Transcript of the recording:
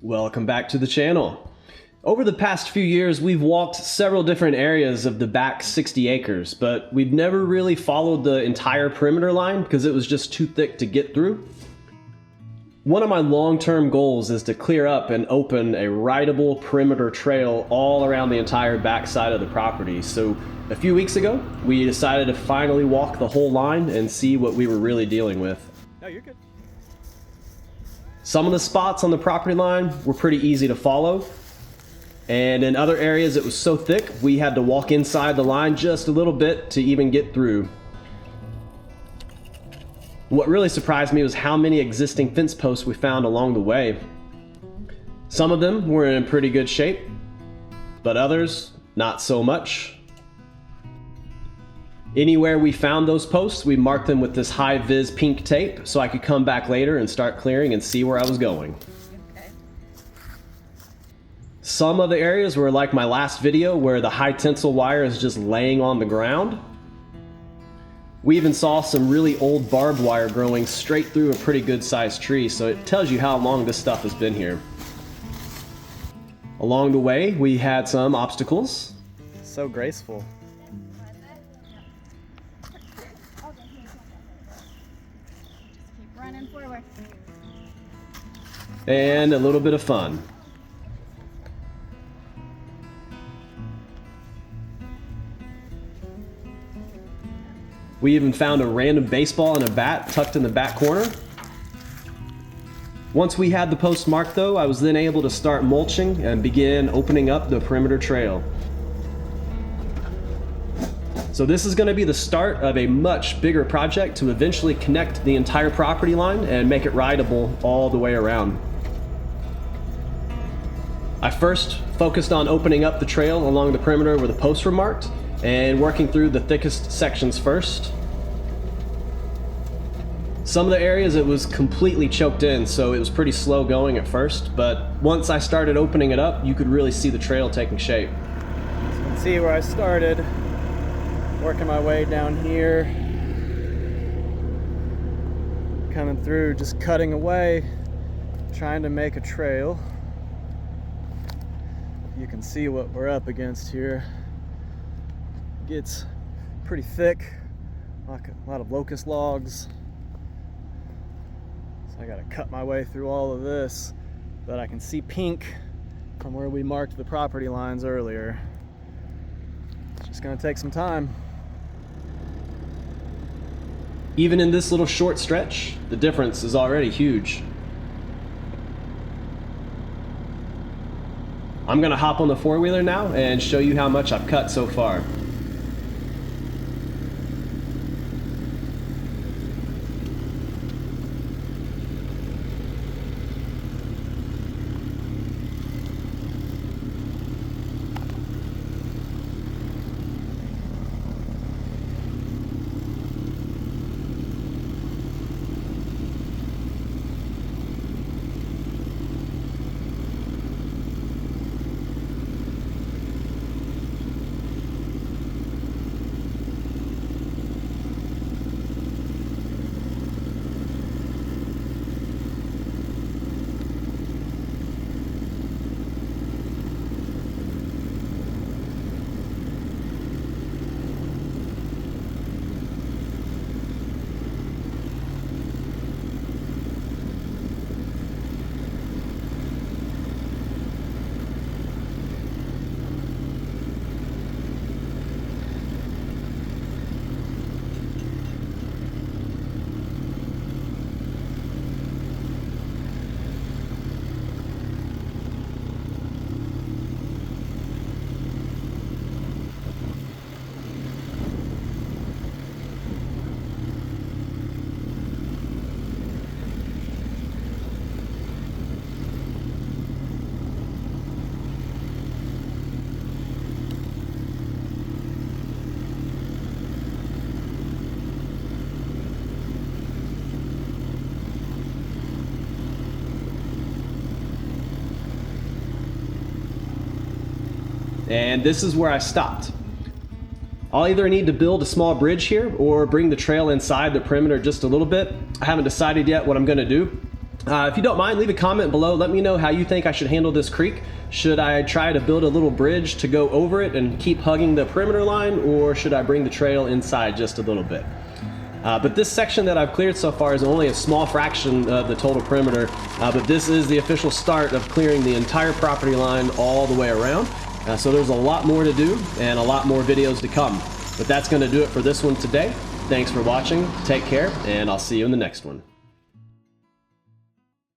Welcome back to the channel. Over the past few years, we've walked several different areas of the back 60 acres, but we've never really followed the entire perimeter line because it was just too thick to get through. One of my long-term goals is to clear up and open a rideable perimeter trail all around the entire back side of the property. So a few weeks ago, we decided to finally walk the whole line and see what we were really dealing with. No, you're good. Some of the spots on the property line were pretty easy to follow, and in other areas it was so thick we had to walk inside the line just a little bit to even get through. What really surprised me was how many existing fence posts we found along the way. Some of them were in pretty good shape, but others not so much. Anywhere we found those posts, we marked them with this high-vis pink tape so I could come back later and start clearing and see where I was going. Okay. Some of the areas were like my last video where the high tensile wire is just laying on the ground. We even saw some really old barbed wire growing straight through a pretty good sized tree, so it tells you how long this stuff has been here. Along the way, we had some obstacles. So graceful. Keep running forward. And a little bit of fun. We even found a random baseball and a bat tucked in the back corner. Once we had the post marked though, I was then able to start mulching and begin opening up the perimeter trail. So this is going to be the start of a much bigger project to eventually connect the entire property line and make it rideable all the way around. I first focused on opening up the trail along the perimeter where the posts were marked and working through the thickest sections first. Some of the areas it was completely choked in, so it was pretty slow going at first, but once I started opening it up, you could really see the trail taking shape. So you can see where I started, working my way down here, coming through, just cutting away, trying to make a trail. You can see what we're up against here. Gets pretty thick, like a lot of locust logs. So I gotta cut my way through all of this, but I can see pink from where we marked the property lines earlier. It's just gonna take some time. Even in this little short stretch, the difference is already huge. I'm gonna hop on the four-wheeler now and show you how much I've cut so far. And this is where I stopped. I'll either need to build a small bridge here or bring the trail inside the perimeter just a little bit. I haven't decided yet what I'm gonna do. If you don't mind, leave a comment below. Let me know how you think I should handle this creek. Should I try to build a little bridge to go over it and keep hugging the perimeter line, or should I bring the trail inside just a little bit? But this section that I've cleared so far is only a small fraction of the total perimeter, but this is the official start of clearing the entire property line all the way around. So there's a lot more to do and a lot more videos to come. But that's going to do it for this one today. Thanks for watching, take care, and I'll see you in the next one.